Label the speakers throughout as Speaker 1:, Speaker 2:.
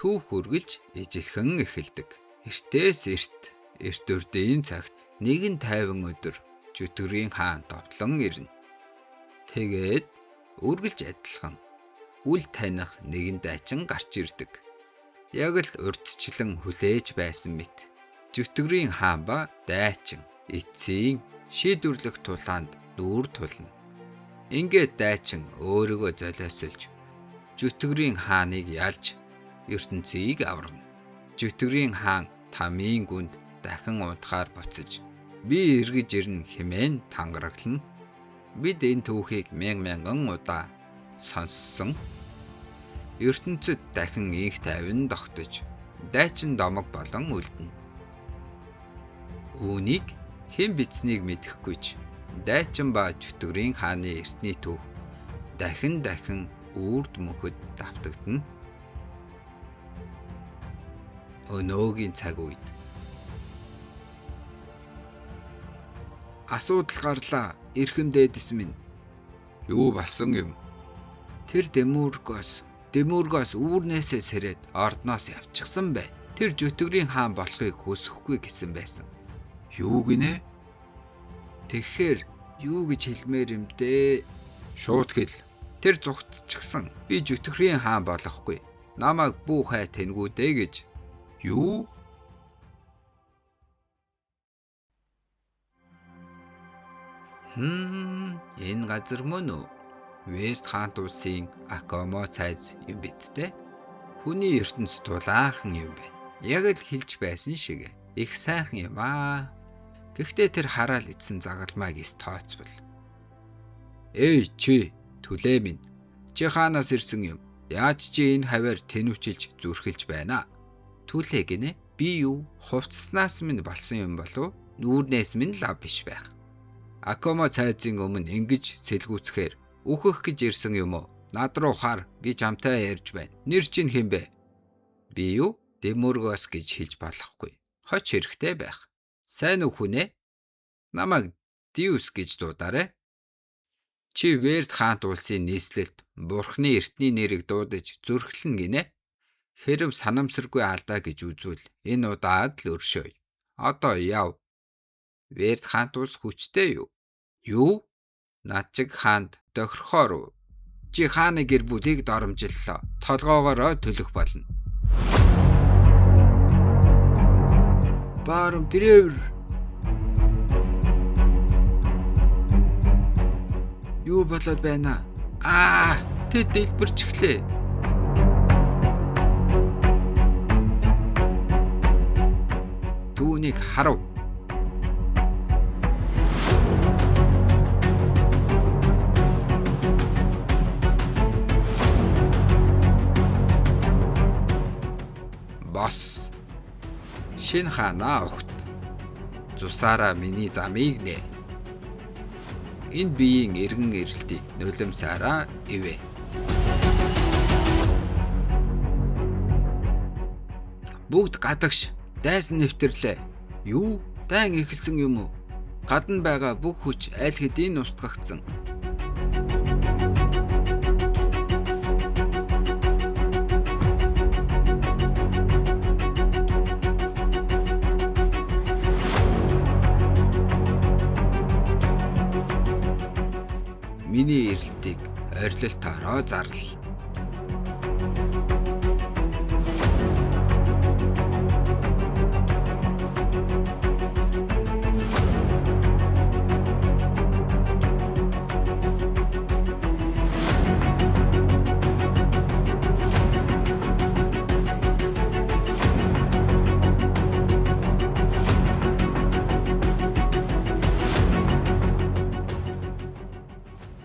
Speaker 1: түүх үргэлж ижилхэн эхэлдэг. Эртээс эрт үрдийн цагт нэгэн тайван өдөр Жүтгэрийн хаан товтлон ирнэ. Тэгээд үргэлж адилхан үл таних нэгэн дайчин гарч ирдэг. Яг л урдчлан хүлээж байсан мэт. Жүтгэрийн хаан ба дайчин эцсийн шийдвэрлэх тулаанд нүүр тулна. Ингээд дайчин өөрийгөө золиосолж Жүтгэрийн хааныг ялж ертөнцийг аварна. Жүтгэрийн хаан тамийн гүнд дахин унтахаар буцаж би эргэж ирнэ хэмээн тангараглана. Бид энэ түүхийг мянган удаа сонссон. ертөнцид дахин их тайван тогтож дайчин домог болон үлдэнэ. Үүнийг хэн бичснийг мэдэхгүй ч дайчин ба Жүтгэрийн хааны эртний түүх дахин үрд мөнхөд давтагдана. Өнөөгийн цаг үед асуудал гарлаа. Эрхэм дээдэс минь. Юу болсон юм? Тэр Демургос үүрнээсээ сэрээд ордноос явчихсан бай. Тэр Жүтгэрийн хаан болохыг хүсэхгүй гэсэн байсан. Юу гинэ? Тэгэхээр юу гэж хэлмээр юм дээ? Шууд хэл. Тэр зүгтчихсан. Би Жүтгэрийн хаан болохгүй. Намайг бүү хай тэнгүүдээ гэж. Юу? Энэ газар мөн үү? Верт хаант улсын Акомо цайз юм биттэй. Хүний ертөнц тулаахан юм байна. Яг л хэлж байсан шиг их сайхан юм аа. Гэхдээ тэр хараал идсэн загалмайг эс тооцвол. Эй чи, түлээ минь. Чи хаанаас ирсэн юм? Яаж чи энэ хаваар тэнүүчилж зүрхэлж байна? Түлээ гинэ. Би юу? Хувцаснаас минь болсон юм болов? Нүүрнээс минь лав биш байх. Акомо цайзын өмнө ингэж сэлгүүцхээр үхэх гэж ирсэн юм уу? Над руу хар, би чамтай ярьж байна. Нэр чинь хэн бэ? Би юу? Демургос гэж хэлж болохгүй. Хоч хэрэгтэй байх. Сайн уу хүнэ? Намайг Диус гэж дуудаарай. Чи Верт хаант улсын нийслэлд Бурхны эртний нэрийг дуудаж зүрхлэн гинэ. Хэрэв санамсаргүй алдаа гэж үзвэл энэ удаад л өршөөй. Одоо яв. Верт хаант улс хүчтэй юу? Юу? Начиг хаанд тохирохоор уу? Чи хааны гэр бүлийг доромжиллоо. Толгоогоороо төлөх болно. Барон Бревер. Юу болоод байна? Тэд дэлбэрчихлээ. Түүнийг харав. Бос. Шинэ хаанаа огт. Зусаараа миний замыг нэ. Энэ биеийн эргэн ирэлтийг нулимсаараа ивэ. Бүгд гадагш дайсан нэвтрлээ. Юу? Дайн эхэлсэн юм уу? Гадна байгаа бүх хүч аль хэдийн устгагдсан. Миний ирэлтийг орилолтоороо зарлал.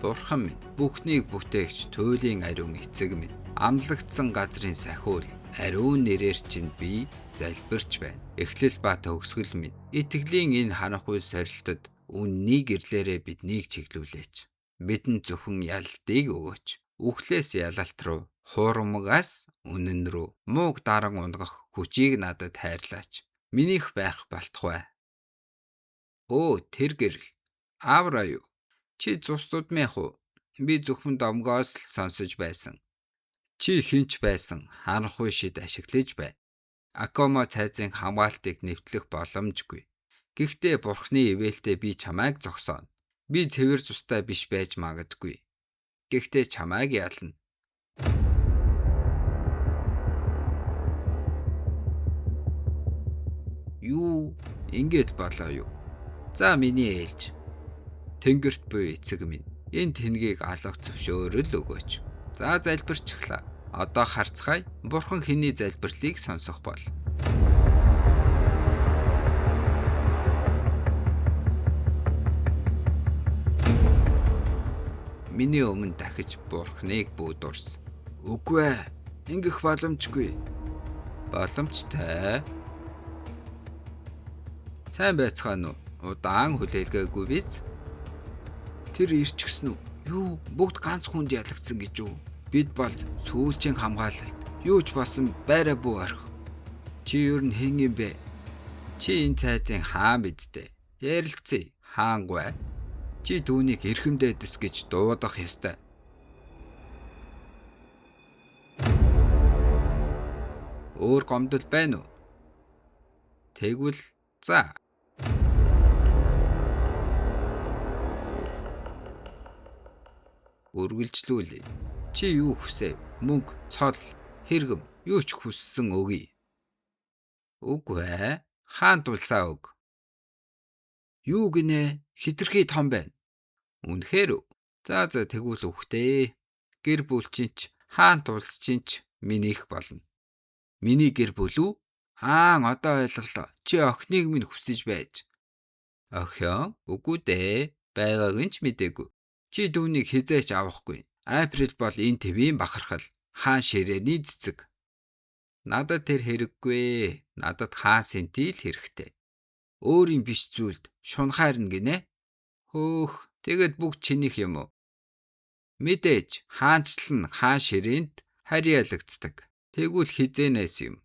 Speaker 1: Бурхан минь, бүхнийг бүтээгч туйлын ариун эцэг минь, амлагдсан газрын сахиул ариун нэрээр чинь би залбирч байна. Эхлэл ба төгсгөл минь, итгэлийн энэ харанхуй сорилтод үннийг ирлээрээ биднийг чиглүүлээч. Бидэнд зөвхөн ялалтыг өгөөч. Үхлээс ялалт руу, хуурмагаас үнэн рүү, мууг даран унгах хүчийг надад хайрлаач. Минийх байх болтугай. Тэр гэрэл. Аавраа юу? Чи цус дудмэх үү? Би зөвхөн домгоос л сонсож байсан. Чи хинч байсан харанхуй шид ашиглаж байна. Акомо цайзын хамгаалтыг нэвтлэх боломжгүй. Гэхдээ бурхны ивэлтэй би чамайг зогсооно. Би цэвэр цустай биш байж магадгүй. Гэхдээ чамайг ялна. Юу ингэж болоо юу? За миний ээлж. Тэнгэрт буй эцэг минь. Энэ тэнгийг алга зөвшөөрөл өгөөч. За залбирчихлаа. Одоо харцгаая. Бурхан хэний залбирлыг сонсох бол. Миний өмнө дахиж бурхныг бүүдурс. Үгүй ээ. Ингэх боломжгүй. Боломжтой. Сайн байцгаана уу? Удаан хүлээлгээгүй биз? Тэр ирчихсэн үү? Юу? Бүгд ганц хүнд ялагдсан гэж үү? Бид бол сүүлчийн хамгаалалт. Юу ч болсон байраа бүү орхи. Чи юу н хэн юм бэ? Чи энэ цайзын хаан биз дээ. Ярилцъя. Хаангүй. Чи түүнийг эрхэмдээ дэс гэж дуудах ёстой. Өөр гомдол байна уу? Тэгвэл за. Үргэлжлүүлээ. Чи юу хүсэв? Мөнгө, цол, хэрэгэм, юу ч хүссэн өгье. Үгүй ээ. Хаан тулсаа өг. Юу гинэ? Хитрхий том байна. Үнэхээр үү? За тэгвэл үхтээ. Гэр бүл чинь хаан тулс чинь минийх болно. Миний гэр бүл үү? Одоо ойлголоо. Чи охиныг минь хүсэж байж. Охин? Үгүй дээ. Байгааг нь ч мэдээгүй. Чи түүнийг хизээч авахгүй. Април бол энэ твийн бахархал. Хаан ширээний цэцэг. Надад тэр хэрэггүй. Надад хаан сентил хэрэгтэй. Өөрийн биш зүйлд шунхаар нь гинэ. Хөөх, тэгэд бүгд чинийх юм уу? Мэдээж хаанчлал нь хаан ширээнд харьяалагддаг. Тэгвэл хизээнээс юм.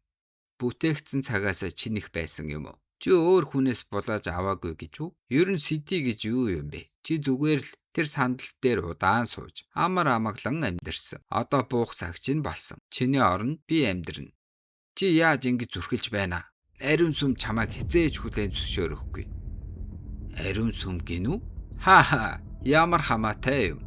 Speaker 1: Бүтээгдсэн цагаасаа чинийх байсан юм уу? Чи өөр хүнээс булааж аваагүй гэж үү? Ер нь сэтий гэж юу юм бэ? Чи зүгээр л тэр сандал дээр удаан сууж амар амаглан амьдэрсэн. Одоо буух цаг чинь болсон. Чиний оронд би амьдэрнэ. Чи яаж ингэж зүрхэлж байна? Ариун сүм чамайг хизээж хүлээн зөвшөөрөхгүй. Ариун сүм гинүү? Хаа, ямар хамаатай юм.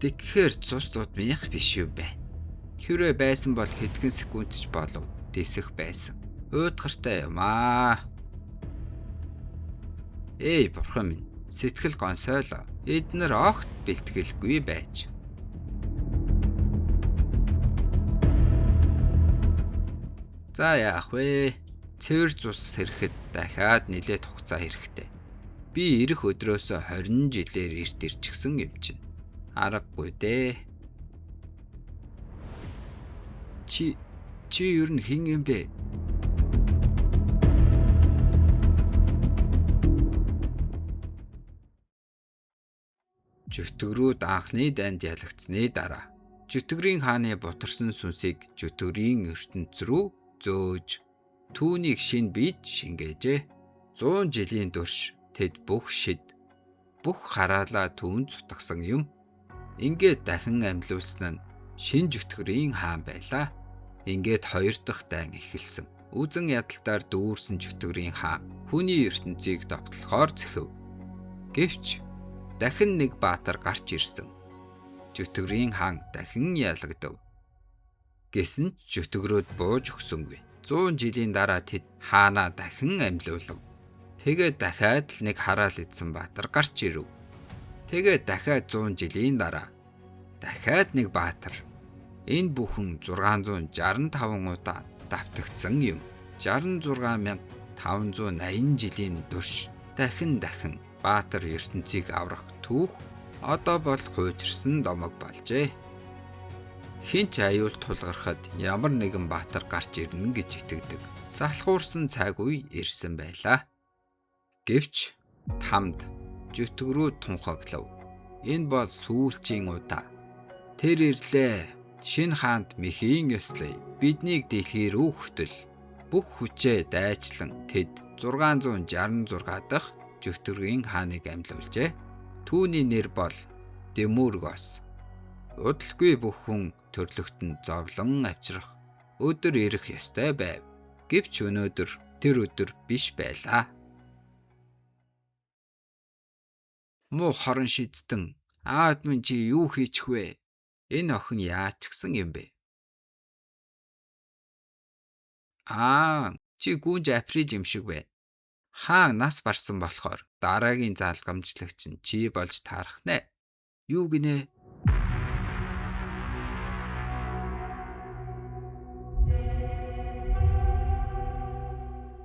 Speaker 1: Тэгэхээр цус дууд минийх биш юм байна. Хэрвээ байсан бол хэдхэн секунд ч болов дэсэх байсан. Уйдгартай юм аа. Эй бурхан минь, сэтгэл гонсойлоо. Эднэр огт бэлтгэлгүй байж. За яах вэ? Цэвэр цус сэрэхэд дахиад нэлээд хугацаа хэрэгтэй. Би ирэх өдрөөсөө 20 жилээр эрт ирчихсэн юм чинь. Аргагүй дээ. Чи ер нь хэн юм бэ? Жүтгэрүүд анхны дайнд ялагдсны дараа Жүтгэрийн хааны бутарсан сүнсийг Жүтгэрийн ертөнц рүү зөөж түүнийг шин бид шингээжээ. 100 жилийн турш тэд бүх шид, бүх хараалаа түүнд зутгсан юм. Ингээд дахин амьлуулсан нь шин Жүтгэрийн хаан байлаа. Ингээд хоёр дахь дайн эхэлсэн. Үзэн ядалтаар дүүрсэн Жүтгэрийн хаан хүний ертөнцийг довтлохоор зэхэв. Гэвч дахин нэг баатар гарч ирсэн. Жүтгэрийн хаан дахин ялагдав. Гэсэн ч Жүтгэрүүд бууж өгсөнгүй. 100 жилийн дараа тэд хаанаа дахин амьлуулав. Тэгээд дахиад л нэг хараал идсэн баатар гарч ирэв. Тэгээд дахиад 100 жилийн дараа дахиад нэг баатар. Энэ бүхэн 665 удаа давтагдсан юм. 66580 жилийн турш дахин баатар ертөнцийг аврах түүх одоо бол хуучирсан домог болжээ. Хинч аюул тулгархад ямар нэгэн баатар гарч ирнэ гэж итгэдэг. Залхуурсан цаг үе ирсэн байлаа. Гэвч тамд Жүтгэрүүд тунхаглав. Энэ бол сүүлчийн удаа. Тэр ирлээ. Шинэ хаанд мэхийн ёслоё. Биднийг дэлхий рүү хөтөл. бүх хүчээ дайчлан тэд 666 дахь Жүхтэргийн хааныг амьлуулжээ. Түүний нэр бол Демургос. Удалгүй бүх хүн төрлөختөнд зовлон авчрах өдөр ирэх ёстой байв. Гэвч өнөөдөр тэр өдөр биш байлаа. Муу хорон шидтэн, аав минь чи юу хийчих вэ? Энэ охин яачихсан юм бэ? Чи гүнж април юм шиг байна. Хаан нас барсан болохоор дараагийн залгамжлагч нь чи болж таарах нэ. Юу гинэ?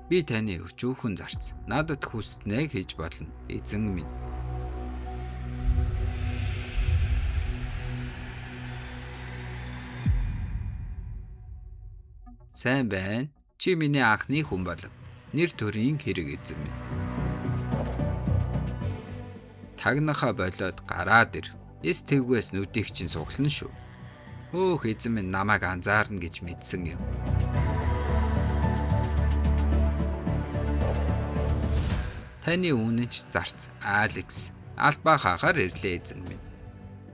Speaker 1: Би таны өчүүхэн зарц. Надад хүснэг хийж болно. Эзэн минь. Сайн байна. Чи миний анхны хүн болов. Нэр төрийн хэрэг эзэн минь. Тагнаха болоод гараад ир. Эс тэгвээс нүдийг чинь суглана шүү. Хөөх эзэн минь намайг анзаарна гэж мэдсэн юм. Таны үнэнч зарц Алекс. Албаа хаагаар ирлээ эзэн минь.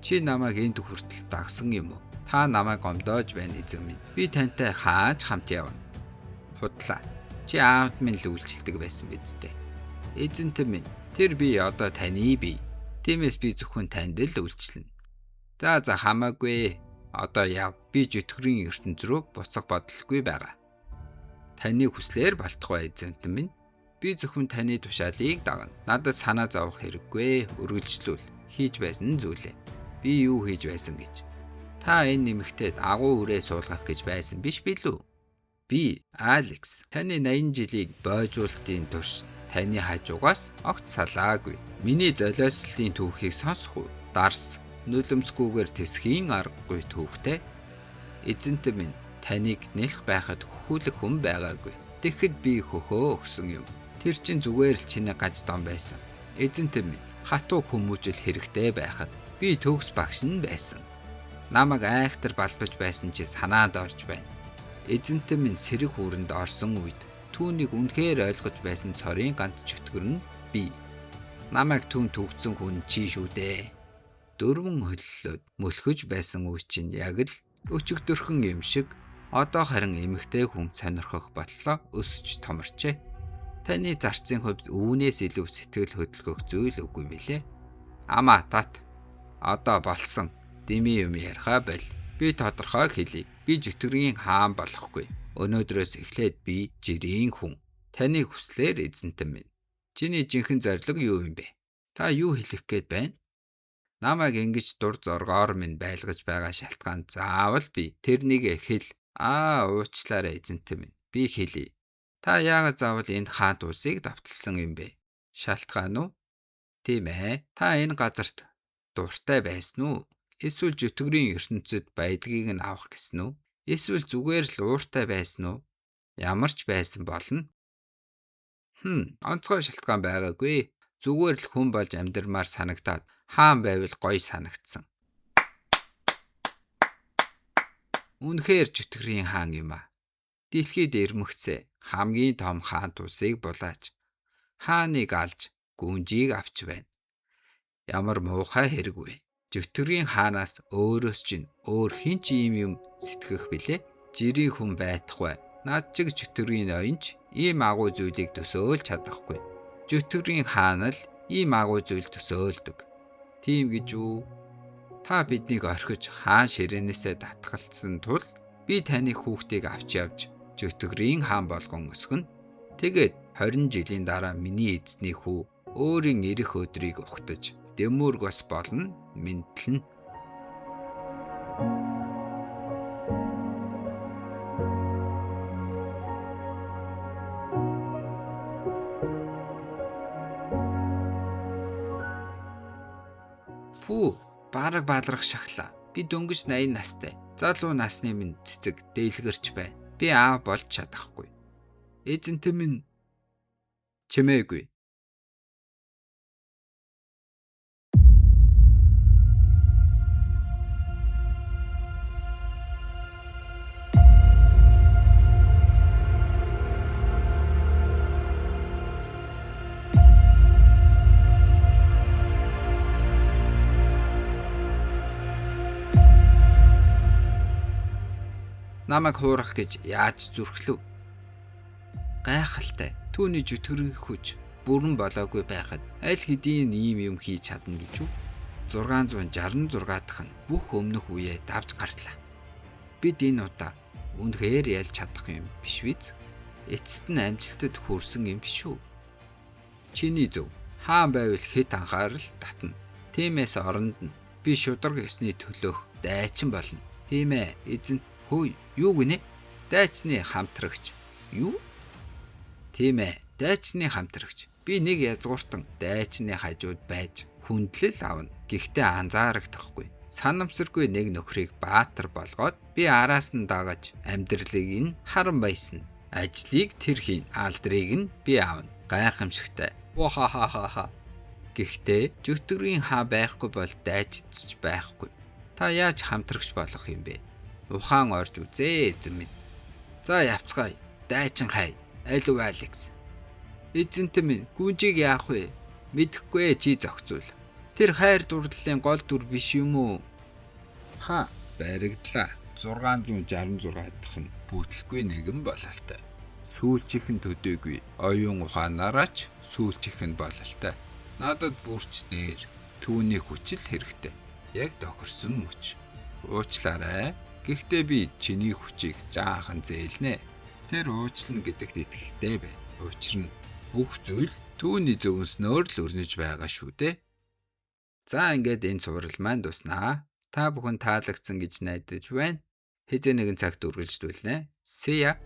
Speaker 1: Чи намайг энд хүртэл дагсан юм уу? Та намайг гомдоож байна эзэн минь. Би тантай хаач хамт явна. Худлаа. Чи аавд минь л үйлчлдэг байсан биз дээ. Эзэнтэй минь, тэр би одоо таны бие. Тиймээс би зөвхөн танд л үйлчлэнэ. За хамаагүй. Одоо яв. Би жүтгэрийн ертөнц рүү буцах бодлогүй байгаа. Таны хүслээр болтугай эзэнтэй минь. Би зөвхөн таны тушаалыг дагна. Надад санаа зовох хэрэггүй. Үргэлжлүүл. Хийж байсан зүйлээ. Би юу хийж байсан гэж. Та энэ нэмэгтээд агуу үрээ суулгах гэж байсан биш билүү? Би Алекс таны 80 жилийг бойжуулалтын турш таны хажуугаас огт салаагүй. Миний золиослолын түүхийг сонсох уу? Дарс нулимсгүйгээр тэсхийн аргагүй түүхтэй. Эзэнтэй минь таныг нэлэх байхад хөхүүлэх хүн байгаагүй. Тэгэхэд би хөхөө өгсөн юм. Тэр чинь зүгээр л чиний гаж дом байсан. Эзэнтэй минь хатуу хүмүүжил хэрэгтэй байхад би төгс багш нь байсан. Намайг айхтар балбаж байсан чи санаанд орж байна. Эзэнтэй минь сэрэг үүрэнд орсон үед түүнийг үнэхээр ойлгож байсан цорын ганц чөтгөр нь би. Намайг түүн төгцсөн хүн чи шүү дээ. Дөрвөн хөллөөд мөлхөж байсан үе чинь яг л өчигдөрхөн юм шиг одоо харин эмэгтэй хүн сонирхох бодлоо өсөж томорчээ. Таны зарцын хувьд үүнээс илүү сэтгэл хөдлөх зүйл үгүй билээ. Амаа тат. Одоо болсон. Дими юм ярихаа бол. Би тодорхой хэлье. Би жүтгэрийн хаан болохгүй. Өнөөдрөөс эхлээд би жирийн хүн. Таны хүслээр эзэнтэй минь. Чиний жинхэнэ зорилго юу юм бэ? Та юу хэлэх гээд байна? Намайг ингэж дур зоргоор минь байлгаж байгаа шалтгаан заавал би. Тэрнийг хэл. Уучлаарай эзэнтэй минь. Би хэлье. Та яагаад заавал энд хаант усыг давталсан юм бэ? Шалтгаан уу? Тийм ээ. Та энэ газарт дуртай байсан уу? Эсвэл жүтгэрийн ертөнцид байдгийг нь авах гэсэн үү? Эсвэл зүгээр л ууртай байсан уу? Ямар ч байсан болно. Онцгой шалтгаан байгаагүй. Зүгээр л хүн болж амьдрмаар санагдаад хаан байвал гоё санагдсан. Үнэхээр жүтгэрийн хаан юм аа. Дэлхийд ирмэгцээ хамгийн том хаан тусыг булаач. Хааныг алж гүнжийг авч байна. Ямар муухай хэрэг вэ? Жүтгэрийн хаанаас өөрөөс чинь өөр хин ч юм сэтгэх билээ. Жирийн хүн байхгүй. Наад чиг жүтгэрийн оёнч ийм агуу зүйлийг төсөөлж чадахгүй. Жүтгэрийн хаан л ийм агуу зүйл төсөөлдөг. Тийм гэж үү? Та биднийг орхиж хаан ширээнээсээ татгалцсан тул би таны хүүхдийг авч явж жүтгэрийн хаан болгон өсгөнө. Тэгээд 20 жилийн дараа миний эзний хүү өөрийн ирэх өдрийг ухтаж Демургос болно мэдлэн. Бараг баалрах шахлаа. Би дөнгөж 80 настай. Залуу насны минь цэцэг дээлгэрч байна. Би аав болж чадахгүй. Эзэнтэй минь чимээгүй. Намайг хуурах гэж яаж зүрхлэв? Гайхалтай. Түүний жүтгэрийн хүч бүрэн болоогүй байхад аль хэдийн ийм юм хийж чадна гэж үү? 666 дахь нь бүх өмнөх үеэ давж гарлаа. Бид энэ удаа үнэхээр ялж чадах юм биш үү? Эцэст нь амжилтад хүрсэн юм биш үү? Чиний зөв. Хаан байвал хэд анхаарал татна. Тиймээс оронд нь би шударга ёсны төлөөх дайчин болно. Тийм ээ. Эзэн хөөе, юу гинэ? Дайчны хамтрагч. Юу? Тийм ээ. Дайчны хамтрагч. Би нэг язгууртан дайчны хажууд байж хүндлэл авна. Гэхдээ анзаарагдахгүй. Санамсаргүй нэг нөхрийг баатар болгоод би араас нь дагаж амьдралыг нь харан баясна. Ажлыг тэр хийн, алдрыг нь би аавна. Гайхамшигтай. Вахахахаха. Гэхдээ жүтгэрийн хаа байхгүй бол дайчдч байхгүй. Та яаж хамтрагч болох юм бэ? Ухаан орж үзээ эзэн минь. За явцгаая. Дайчин хай. Алив Алекс. Эзэнтэй минь гүнжиг яах вэ? Мэдэхгүй чи зохицуул. Тэр хайр дурлалын гол дүр биш юм уу? Ха, баригдлаа. 666 дахь нь бүтлгүй нэгэн бололтой. Сүүлчийнхэн төдөөгүй. Оюун ухаанаараач сүүлчийнхэн бололтой. Надад бүрч дээр түүний хүчил хэрэгтэй. Яг тохирсон мөч. Уучлаарай. Гэхдээ би чиний хүчийг жаахан зээлнэ. Тэр уучлна гэдэгт итгэлтэй бай. Учир нь бүх зүйл түүний зөвнснөөр л өрнөж байгаа шүү дээ. За ингээд энэ цуврал маань дуснаа. Та бүхэн таалагдсан гэж найдаж байна. Хэзээ нэгэн цагт үргэлжлүүлнэ. See ya.